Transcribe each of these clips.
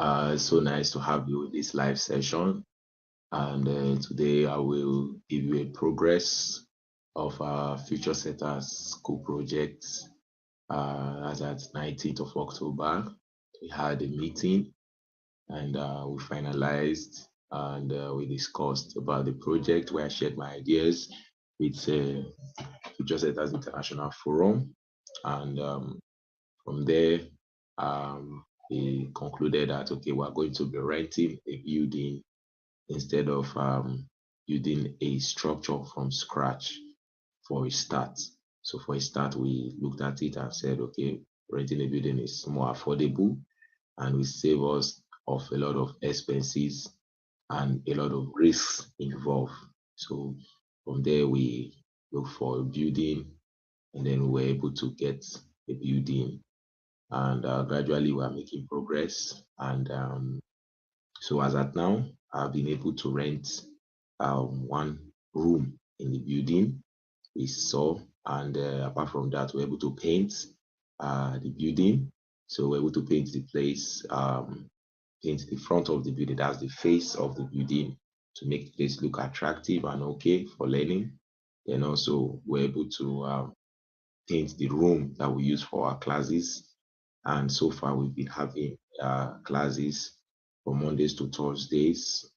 It's so nice to have you in this live session. And today I will give you a progress of our Future Setters school project. As at 19th of October, we had a meeting and we finalized and we discussed about the project where I shared my ideas with Future Setters International Forum. And from there, we concluded that okay, we're going to be renting a building instead of building a structure from scratch for a start. So for a start, we looked at it and said, okay, renting a building is more affordable and will save us of a lot of expenses and a lot of risks involved. So from there, we looked for a building and then we were able to get a building and gradually we are making progress. And so as at now, I've been able to rent one room in the building we saw, and apart from that, we're able to paint the building. So we're able to paint the place, paint the front of the building, that's the face of the building, to make the place look attractive and okay for learning. Then also we're able to paint the room that we use for our classes. And so far, we've been having classes from Mondays to Thursdays.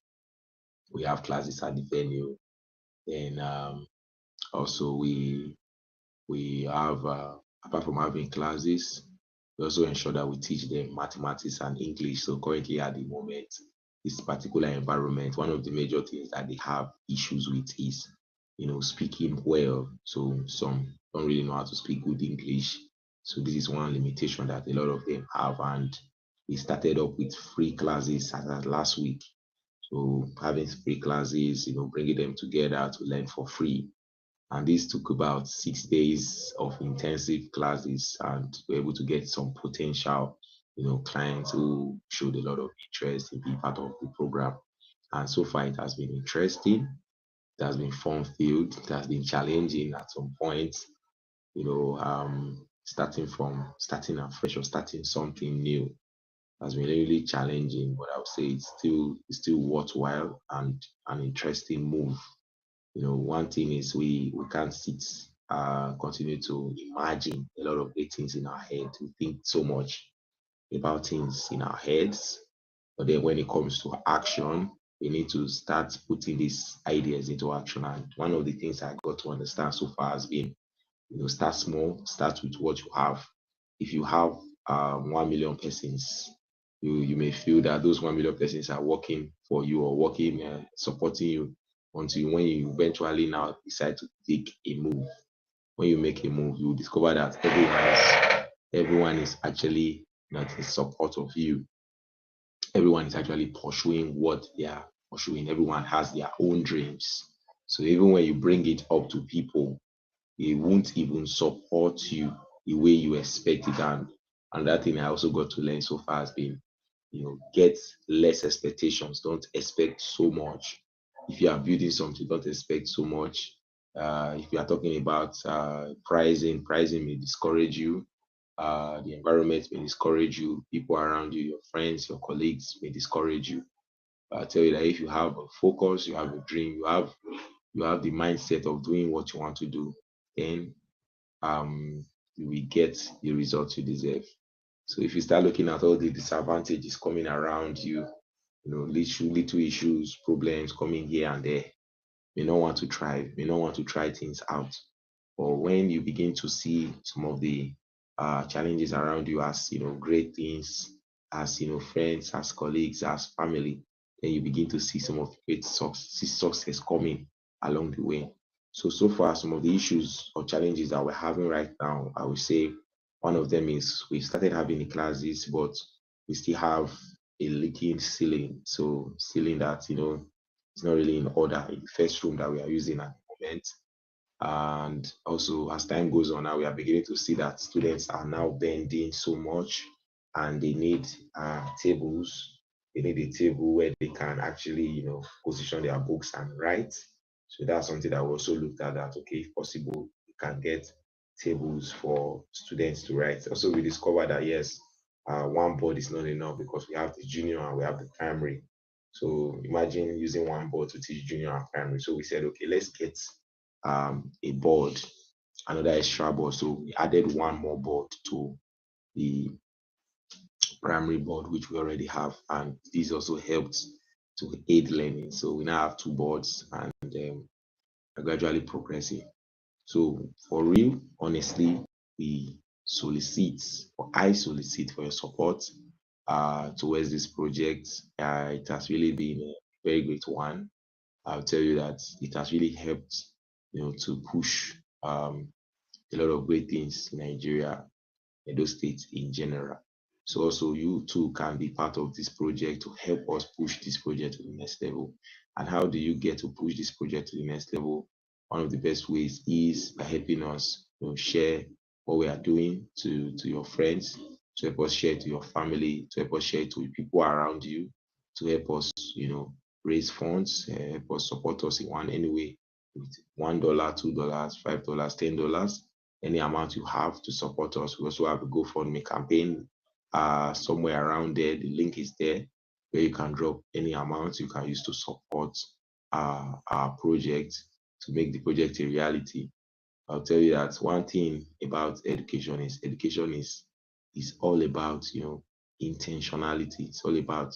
We have classes at the venue. And also, we have, apart from having classes, we also ensure that we teach them mathematics and English. So currently, at the moment, this particular environment, one of the major things that they have issues with is, speaking well. So some don't really know how to speak good English. So this is one limitation that a lot of them have. And we started up with free classes as at last week. So having free classes, bringing them together to learn for free. And this took about 6 days of intensive classes, and we were able to get some potential, clients who showed a lot of interest in being part of the program. And so far, it has been interesting. It has been fun filled. It has been challenging at some point. Starting afresh or starting something new has been really challenging. But I would say it's still worthwhile and an interesting move. One thing is we can't sit, continue to imagine a lot of great things in our head. We think so much about things in our heads, but then when it comes to action, we need to start putting these ideas into action. And one of the things I got to understand so far has been, start small, start with what you have. If you have 1 million persons, you may feel that those 1 million persons are working for you or working, supporting you until when you eventually now decide to take a move. When you make a move, you will discover that everyone is actually not in support of you. Everyone is actually pursuing what they are pursuing. Everyone has their own dreams. So even when you bring it up to people, they won't even support you the way you expect it. And that thing I also got to learn so far has been, get less expectations. Don't expect so much. If you are building something, don't expect so much. If you are talking about pricing may discourage you. The environment may discourage you. People around you, your friends, your colleagues may discourage you. I tell you that if you have a focus, you have a dream, you have the mindset of doing what you want to do, then you will get the results you deserve. So if you start looking at all the disadvantages coming around you, little issues, problems coming here and there, may not want to try things out. But when you begin to see some of the challenges around you as great things, as friends, as colleagues, as family, then you begin to see some of the great success coming along the way. So far, some of the issues or challenges that we're having right now, I would say one of them is we started having the classes, but we still have a leaking ceiling. So ceiling that it's not really in order in the first room that we are using at the moment. And also, as time goes on, now we are beginning to see that students are now bending so much and they need tables. They need a table where they can actually, position their books and write. So that's something that we also looked at that, okay, if possible, we can get tables for students to write. Also, we discovered that, yes, one board is not enough because we have the junior and we have the primary. So imagine using one board to teach junior and primary. So we said, okay, let's get a board, another extra board. So we added one more board to the primary board, which we already have, and this also helped to aid learning. So we now have two boards and are gradually progressing. So for real, honestly, we solicit or I solicit for your support towards this project. It has really been a very great one. I'll tell you that it has really helped, to push a lot of great things in Nigeria, Edo State in general. So also you too can be part of this project to help us push this project to the next level. And how do you get to push this project to the next level? One of the best ways is by helping us, share what we are doing to your friends, to help us share to your family, to help us share to people around you, to help us, raise funds, help us support us in one any way with $1, $2, $5, $10, any amount you have to support us. We also have a GoFundMe campaign somewhere around there. The link is there where you can drop any amount you can use to support our project to make the project a reality. I'll tell you that one thing about education is all about intentionality. It's all about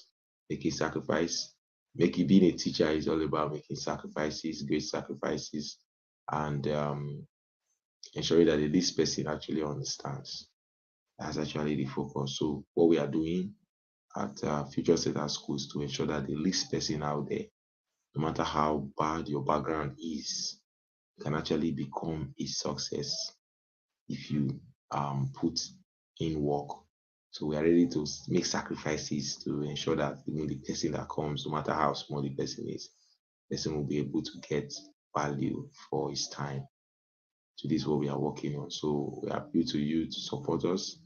making sacrifice. Making being a teacher is all about making sacrifices, great sacrifices, and ensuring that this person actually understands. That's actually the focus. So what we are doing at future setter schools to ensure that the least person out there, no matter how bad your background is, can actually become a success if you put in work. So we are ready to make sacrifices to ensure that the person that comes, no matter how small the person is, the person will be able to get value for his time. So this is what we are working on. So we appeal to you to support us,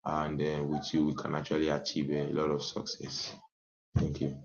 and with you we can actually achieve a lot of success. Thank you.